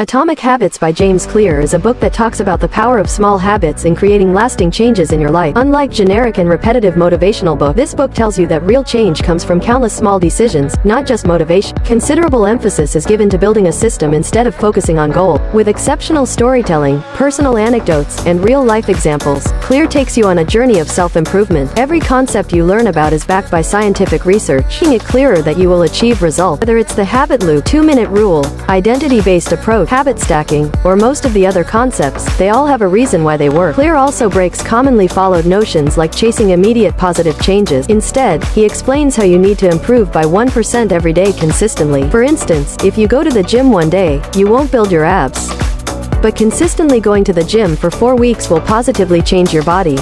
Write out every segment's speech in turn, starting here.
Atomic Habits by James Clear is a book that talks about the power of small habits in creating lasting changes in your life. Unlike generic and repetitive motivational books, this book tells you that real change comes from countless small decisions, not just motivation. Considerable emphasis is given to building a system instead of focusing on goals. With exceptional storytelling, personal anecdotes, and real-life examples, Clear takes you on a journey of self-improvement. Every concept you learn about is backed by scientific research, making it clearer that you will achieve results. Whether it's the habit loop, 2-minute rule, identity-based approach, habit stacking, or most of the other concepts, they all have a reason why they work. Clear also breaks commonly followed notions like chasing immediate positive changes. Instead, he explains how you need to improve by 1% every day consistently. For instance, if you go to the gym one day, you won't build your abs. But consistently going to the gym for 4 weeks will positively change your body.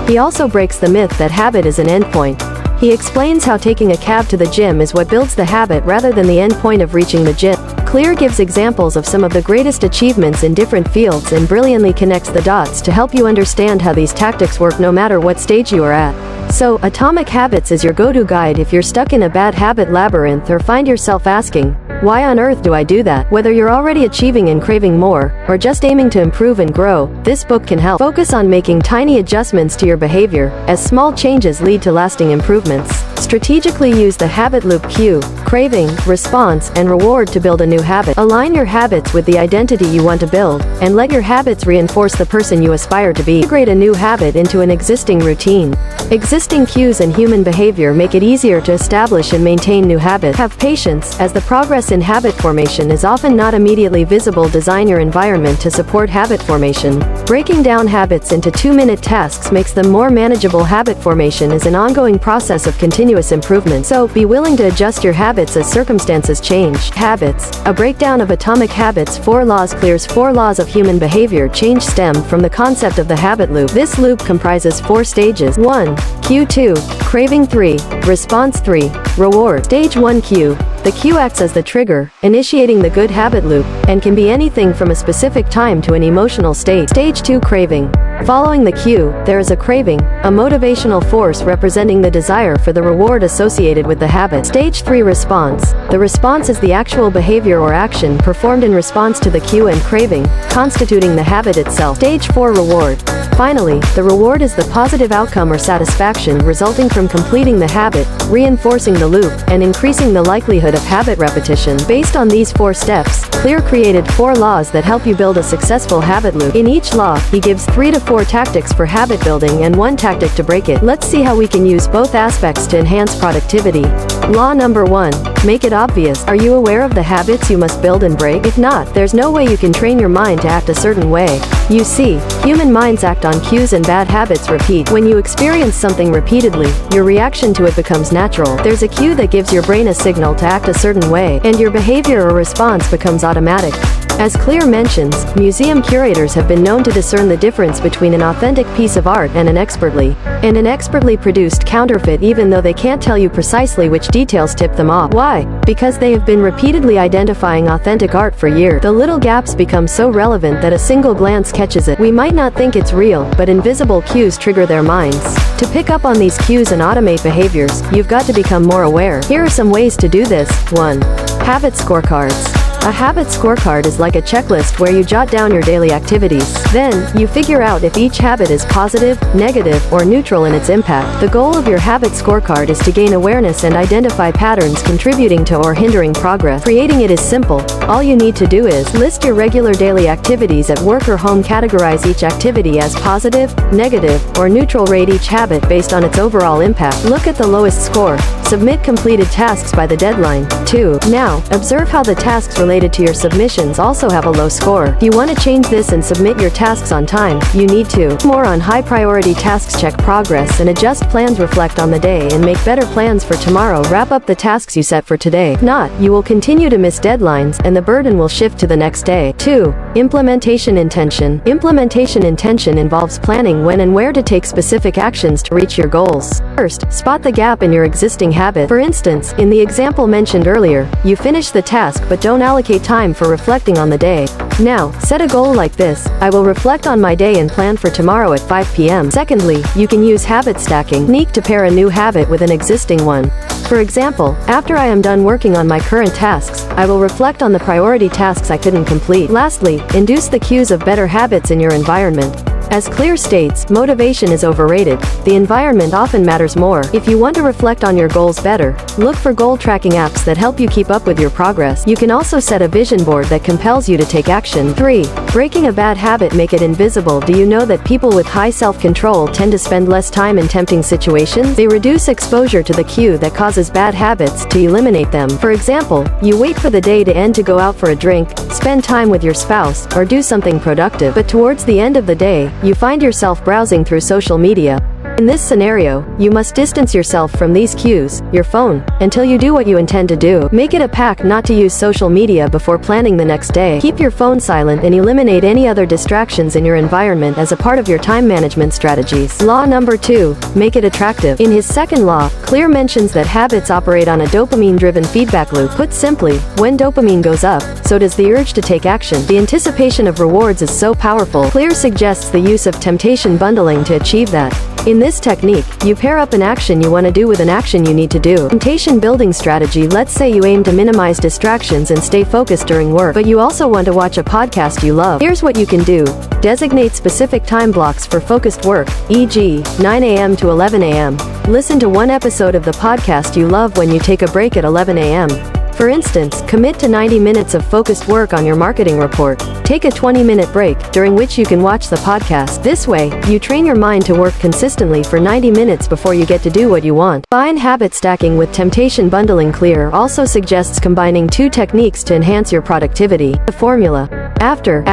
He also breaks the myth that habit is an endpoint. He explains how taking a cab to the gym is what builds the habit rather than the end point of reaching the gym. Clear gives examples of some of the greatest achievements in different fields and brilliantly connects the dots to help you understand how these tactics work no matter what stage you are at. So, Atomic Habits is your go-to guide if you're stuck in a bad habit labyrinth or find yourself asking, why on earth do I do that? Whether you're already achieving and craving more, or just aiming to improve and grow, this book can help. Focus on making tiny adjustments to your behavior, as small changes lead to lasting improvements. Strategically use the habit loop: cue, craving, response, and reward to build a new habit. Align your habits with the identity you want to build, and let your habits reinforce the person you aspire to be. Integrate a new habit into an existing routine. Existing cues and human behavior make it easier to establish and maintain new habits. Have patience, as the progress in habit formation is often not immediately visible. Design your environment to support habit formation. Breaking down habits into 2-minute tasks makes them more manageable. Habit formation is an ongoing process of continuous improvement, so be willing to adjust your habits as circumstances change. Habits. A breakdown of Atomic Habits' 4 laws. Clear's 4 laws of human behavior change stem from the concept of the habit loop. This loop comprises 4 stages. 1. Cue. 2. Craving. 3. Response. 3. Reward. Stage 1. Cue. The cue acts as the trigger, initiating the good habit loop, and can be anything from a specific time to an emotional state. Stage 2. Craving. Following the cue, there is a craving, a motivational force representing the desire for the reward associated with the habit. Stage 3. Response. The response is the actual behavior or action performed in response to the cue and craving, constituting the habit itself. Stage 4. Reward. Finally, the reward is the positive outcome or satisfaction resulting from completing the habit, reinforcing the loop, and increasing the likelihood of habit repetition. Based on these 4 steps, Clear created 4 laws that help you build a successful habit loop. In each law, he gives 3 to 4 tactics for habit building and 1 tactic to break it. Let's see how we can use both aspects to enhance productivity. Law number 1. Make it obvious. Are you aware of the habits you must build and break? If not, there's no way you can train your mind to act a certain way. You see, human minds act on cues and bad habits repeat. When you experience something repeatedly, your reaction to it becomes natural. There's a cue that gives your brain a signal to act a certain way, and your behavior or response becomes automatic. As Clear mentions, museum curators have been known to discern the difference between an authentic piece of art and an expertly produced counterfeit, even though they can't tell you precisely which details tip them off. Why? Because they have been repeatedly identifying authentic art for years. The little gaps become so relevant that a single glance catches it. We might not think it's real, but invisible cues trigger their minds. To pick up on these cues and automate behaviors, you've got to become more aware. Here are some ways to do this. 1. Habit scorecards. A habit scorecard is like a checklist where you jot down your daily activities. Then, you figure out if each habit is positive, negative, or neutral in its impact. The goal of your habit scorecard is to gain awareness and identify patterns contributing to or hindering progress. Creating it is simple. All you need to do is list your regular daily activities at work or home. Categorize each activity as positive, negative, or neutral. Rate each habit based on its overall impact. Look at the lowest score. Submit completed tasks by the deadline. 2. Now, observe how the tasks related to your submissions also have a low score. If you want to change this and submit your tasks on time, you need to more on high priority tasks. Check progress and adjust plans. Reflect on the day and make better plans for tomorrow. Wrap up the tasks you set for today. If not, you will continue to miss deadlines and the burden will shift to the next day. 2. Implementation intention. Implementation intention involves planning when and where to take specific actions to reach your goals. First, spot the gap in your existing habit. For instance, in the example mentioned earlier, you finish the task but don't allocate time for reflecting on the day. Now, set a goal like this: I will reflect on my day and plan for tomorrow at 5 p.m. Secondly, you can use habit stacking technique to pair a new habit with an existing one. For example, after I am done working on my current tasks, I will reflect on the priority tasks I couldn't complete. Lastly, induce the cues of better habits in your environment. As Clear states, motivation is overrated. The environment often matters more. If you want to reflect on your goals better, look for goal tracking apps that help you keep up with your progress. You can also set a vision board that compels you to take action. 3. Breaking a bad habit, make it invisible. Do you know that people with high self-control tend to spend less time in tempting situations? They reduce exposure to the cue that causes bad habits to eliminate them. For example, you wait for the day to end to go out for a drink, spend time with your spouse, or do something productive. But towards the end of the day, you find yourself browsing through social media. In this scenario, you must distance yourself from these cues, your phone, until you do what you intend to do. Make it a pact not to use social media before planning the next day. Keep your phone silent and eliminate any other distractions in your environment as a part of your time management strategies. Law number 2, make it attractive. In his second law, Clear mentions that habits operate on a dopamine-driven feedback loop. Put simply, when dopamine goes up, so does the urge to take action. The anticipation of rewards is so powerful. Clear suggests the use of temptation bundling to achieve that. In this technique, you pair up an action you want to do with an action you need to do. Temptation building strategy: let's say you aim to minimize distractions and stay focused during work, but you also want to watch a podcast you love. Here's what you can do. Designate specific time blocks for focused work, e.g., 9 a.m. to 11 a.m. Listen to one episode of the podcast you love when you take a break at 11 a.m. For instance, commit to 90 minutes of focused work on your marketing report. Take a 20-minute break, during which you can watch the podcast. This way, you train your mind to work consistently for 90 minutes before you get to do what you want. Combine habit stacking with temptation bundling. Clear also suggests combining two techniques to enhance your productivity. The formula: after,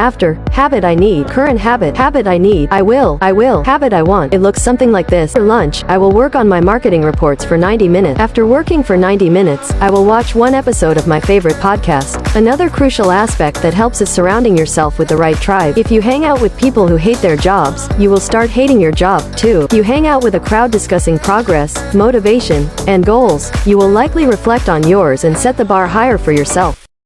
habit I need, current habit I need, I will, habit I want. It looks something like this. For lunch, I will work on my marketing reports for 90 minutes. After working for 90 minutes, I will watch one episode of my favorite podcast. Another crucial aspect that helps is surrounding yourself with the right tribe. If you hang out with people who hate their jobs, you will start hating your job, too. If you hang out with a crowd discussing progress, motivation, and goals, you will likely reflect on yours and set the bar higher for yourself.